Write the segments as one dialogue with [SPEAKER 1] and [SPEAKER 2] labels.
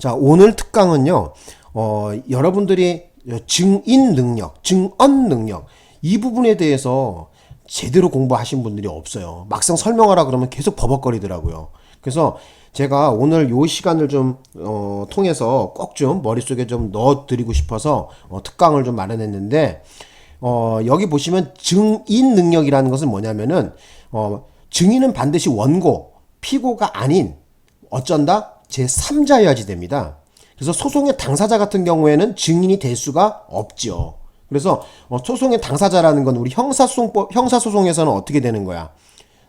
[SPEAKER 1] 자, 오늘 특강은요, 여러분들이 증인 능력, 증언 능력, 이 부분에 대해서 제대로 공부하신 분들이 없어요. 막상 설명하라 그러면 계속 버벅거리더라고요. 그래서 제가 오늘 요 시간을 좀, 통해서 꼭 좀 머릿속에 좀 넣어드리고 싶어서, 특강을 좀 마련했는데, 여기 보시면 증인 능력이라는 것은 뭐냐면은, 증인은 반드시 원고, 피고가 아닌, 어쩐다? 제3자여야지 됩니다. 그래서 소송의 당사자 같은 경우에는 증인이 될 수가 없죠. 그래서 소송의 당사자라는 건 우리 형사소송에서는 어떻게 되는 거야?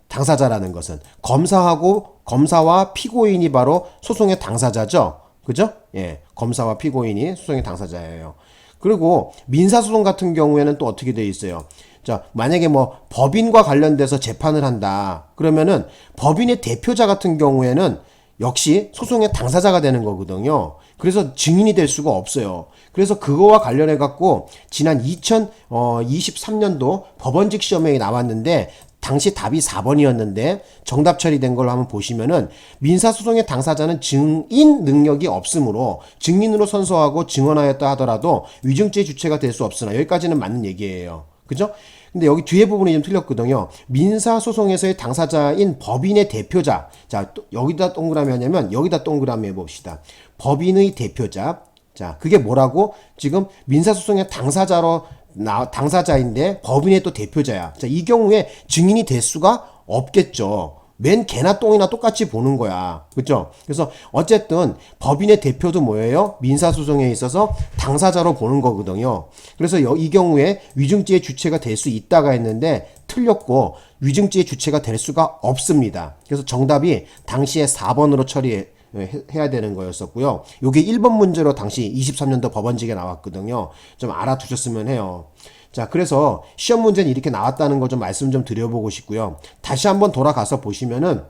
[SPEAKER 1] 당사자라는 것은 검사와 피고인이 바로 소송의 당사자죠. 그죠? 예. 검사와 피고인이 소송의 당사자예요. 그리고 민사소송 같은 경우에는 또 어떻게 돼 있어요? 자, 만약에 뭐 법인과 관련돼서 재판을 한다. 그러면은 법인의 대표자 같은 경우에는 역시 소송의 당사자가 되는 거거든요. 그래서 증인이 될 수가 없어요. 그래서 그거와 관련해 갖고 지난 2023년도 법원직 시험에 나왔는데 당시 답이 4번이었는데 정답 처리된 걸로 한번 보시면은 민사소송의 당사자는 증인 능력이 없으므로 증인으로 선서하고 증언하였다 하더라도 위증죄의 주체가 될 수 없으나 여기까지는 맞는 얘기예요. 그죠? 근데 여기 뒤에 부분이 좀 틀렸거든요. 민사소송에서의 당사자인 법인의 대표자. 자, 여기다 동그라미 하냐면 여기다 동그라미 해봅시다. 법인의 대표자. 자, 그게 뭐라고? 지금 민사소송의 당사자인데 법인의 또 대표자야. 자, 이 경우에 증인이 될 수가 없겠죠. 맨 개나 똥이나 똑같이 보는 거야. 그죠? 그래서 어쨌든 법인의 대표도 뭐예요? 민사소송에 있어서 당사자로 보는 거거든요. 그래서 이 경우에 위증죄의 주체가 될 수 있다가 했는데 틀렸고 위증죄의 주체가 될 수가 없습니다. 그래서 정답이 당시에 4번으로 해야 되는 거였었고요. 요게 1번 문제로 당시 23년도 법원직에 나왔거든요. 좀 알아두셨으면 해요. 자, 그래서 시험 문제는 이렇게 나왔다는 거 좀 말씀 좀 드려보고 싶고요. 다시 한번 돌아가서 보시면은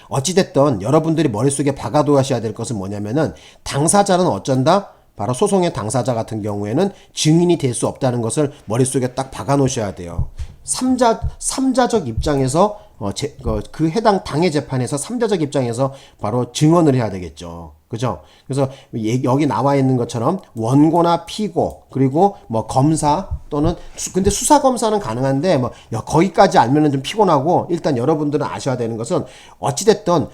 [SPEAKER 1] 어찌됐든 여러분들이 머릿속에 박아두셔야 될 것은 뭐냐면은 당사자는 어쩐다? 바로 소송의 당사자 같은 경우에는 증인이 될 수 없다는 것을 머릿속에 딱 박아 놓으셔야 돼요. 삼자적 입장에서 그 해당 당의 재판에서 삼자적 입장에서 바로 증언을 해야 되겠죠. 그죠? 그래서 여기 나와 있는 것처럼 원고나 피고 그리고 뭐 검사 또는 근데 수사 검사는 가능한데 뭐 거기까지 알면은 좀 피곤하고 일단 여러분들은 아셔야 되는 것은 어찌됐든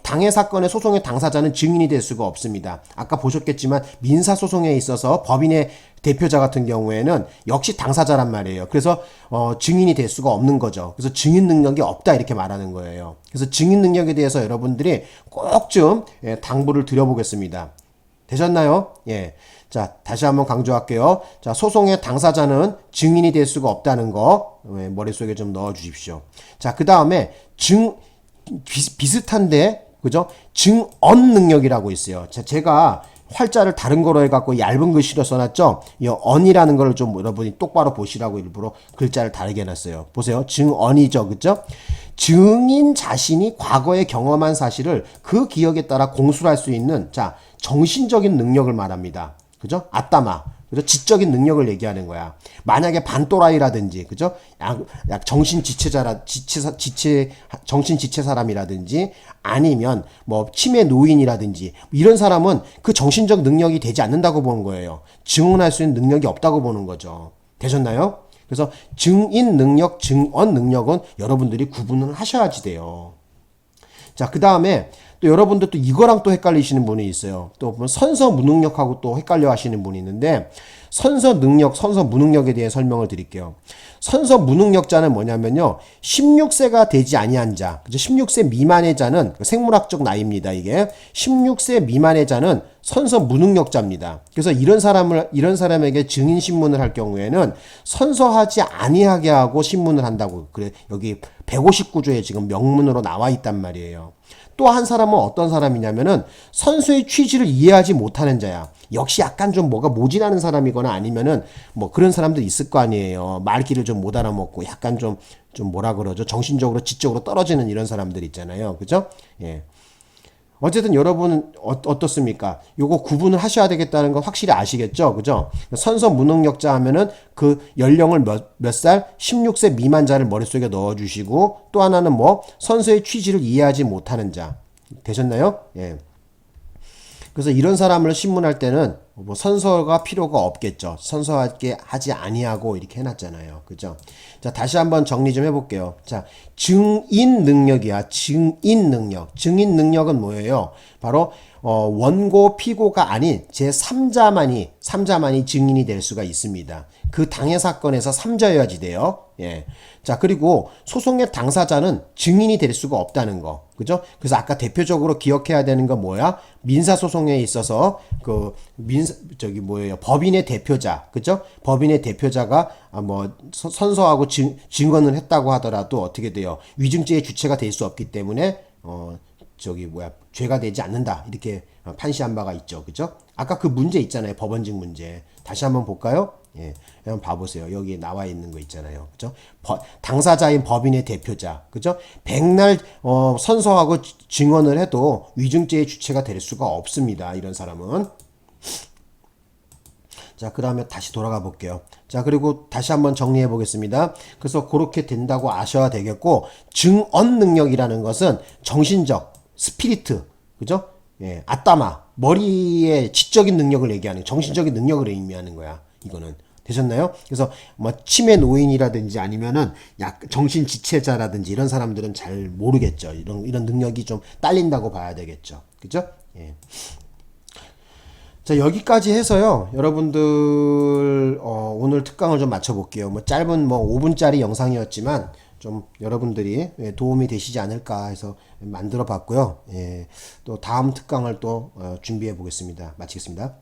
[SPEAKER 1] 당해 사건의 소송의 당사자는 증인이 될 수가 없습니다. 아까 보셨겠지만 민사 소송에 있어서 법인의 대표자 같은 경우에는 역시 당사자란 말이에요. 그래서 증인이 될 수가 없는 거죠. 그래서 증인 능력이 없다 이렇게 말하는 거예요. 그래서 증인 능력에 대해서 여러분들이 꼭 좀 당부를 드려보겠습니다. 되셨나요? 예. 자, 다시 한번 강조할게요. 자, 소송의 당사자는 증인이 될 수가 없다는 거 머릿속에 좀 넣어 주십시오. 자, 그 다음에 비슷한데 그죠? 증언 능력이라고 있어요. 자, 제가 활자를 다른 거로 해갖고 얇은 글씨로 써놨죠? 이 언이라는 걸 좀 여러분이 똑바로 보시라고 일부러 글자를 다르게 해놨어요. 보세요. 증언이죠. 그죠? 증인 자신이 과거에 경험한 사실을 그 기억에 따라 공수할 수 있는, 자, 정신적인 능력을 말합니다. 그죠? 아따마. 그죠? 지적인 능력을 얘기하는 거야. 만약에 반또라이라든지, 그죠? 약 정신지체 사람이라든지, 아니면 뭐 치매 노인이라든지, 이런 사람은 그 정신적 능력이 되지 않는다고 보는 거예요. 증언할 수 있는 능력이 없다고 보는 거죠. 되셨나요? 그래서 증인 능력, 증언 능력은 여러분들이 구분을 하셔야지 돼요. 자, 그 다음에 또 여러분들 또 이거랑 또 헷갈리시는 분이 있어요. 또 보면 선서 무능력하고 또 헷갈려 하시는 분이 있는데 선서 능력, 선서 무능력에 대해 설명을 드릴게요. 선서 무능력자는 뭐냐면요. 16세가 되지 아니한 자, 16세 미만의 자는 생물학적 나이입니다. 이게 16세 미만의 자는 선서 무능력자입니다. 그래서 이런 사람에게 증인 신문을 할 경우에는 선서하지 아니하게 하고 신문을 한다고. 그래 여기 159조에 지금 명문으로 나와 있단 말이에요. 또 한 사람은 어떤 사람이냐면은 선서의 취지를 이해하지 못하는 자야. 역시 약간 좀 뭐가 모질하는 사람이거나 아니면은 뭐 그런 사람들 있을 거 아니에요. 말귀를 좀 못 알아먹고 약간 좀 뭐라 그러죠. 정신적으로 지적으로 떨어지는 이런 사람들 있잖아요. 그죠? 예. 어쨌든 여러분은 어떻습니까? 요거 구분을 하셔야 되겠다는 거 확실히 아시겠죠? 그죠? 선서 무능력자 하면은 그 연령을 몇 살? 16세 미만자를 머릿속에 넣어주시고 또 하나는 뭐 선서의 취지를 이해하지 못하는 자. 되셨나요? 예. 그래서 이런 사람을 신문할 때는 뭐 선서가 필요가 없겠죠. 선서하게 하지 아니하고 이렇게 해놨잖아요. 그죠? 자, 다시 한번 정리 좀 해볼게요. 자, 증인 능력이야. 증인 능력. 증인 능력은 뭐예요? 바로 원고 피고가 아닌 제3자만이 증인이 될 수가 있습니다. 그 당해 사건에서 3자여야지 돼요. 예. 자, 그리고 소송의 당사자는 증인이 될 수가 없다는 거. 그죠? 그래서 아까 대표적으로 기억해야 되는 건 뭐야? 민사소송에 있어서 법인의 대표자. 그죠? 법인의 대표자가 선서하고 증언을 했다고 하더라도 어떻게 돼요? 위증죄의 주체가 될 수 없기 때문에 죄가 되지 않는다. 이렇게 판시한 바가 있죠. 그죠? 아까 그 문제 있잖아요. 법원직 문제. 다시 한번 볼까요? 예. 한번 봐보세요. 여기 나와 있는 거 있잖아요. 그죠? 당사자인 법인의 대표자. 그죠? 백날, 선서하고 증언을 해도 위증죄의 주체가 될 수가 없습니다. 이런 사람은. 자, 그 다음에 다시 돌아가 볼게요. 자, 그리고 다시 한번 정리해 보겠습니다. 그래서 그렇게 된다고 아셔야 되겠고, 증언 능력이라는 것은 정신적, 스피리트, 그죠? 예, 아따마, 머리의 지적인 능력을 얘기하는, 정신적인 능력을 의미하는 거야. 이거는. 되셨나요? 그래서 뭐 치매 노인이라든지 아니면은 정신 지체자라든지 이런 사람들은 잘 모르겠죠. 이런 능력이 좀 딸린다고 봐야 되겠죠. 그죠? 예. 자, 여기까지 해서요. 여러분들 오늘 특강을 좀 마쳐 볼게요. 뭐 짧은 5분짜리 영상이었지만 좀 여러분들이 도움이 되시지 않을까 해서 만들어 봤고요. 예, 또 다음 특강을 또 준비해 보겠습니다. 마치겠습니다.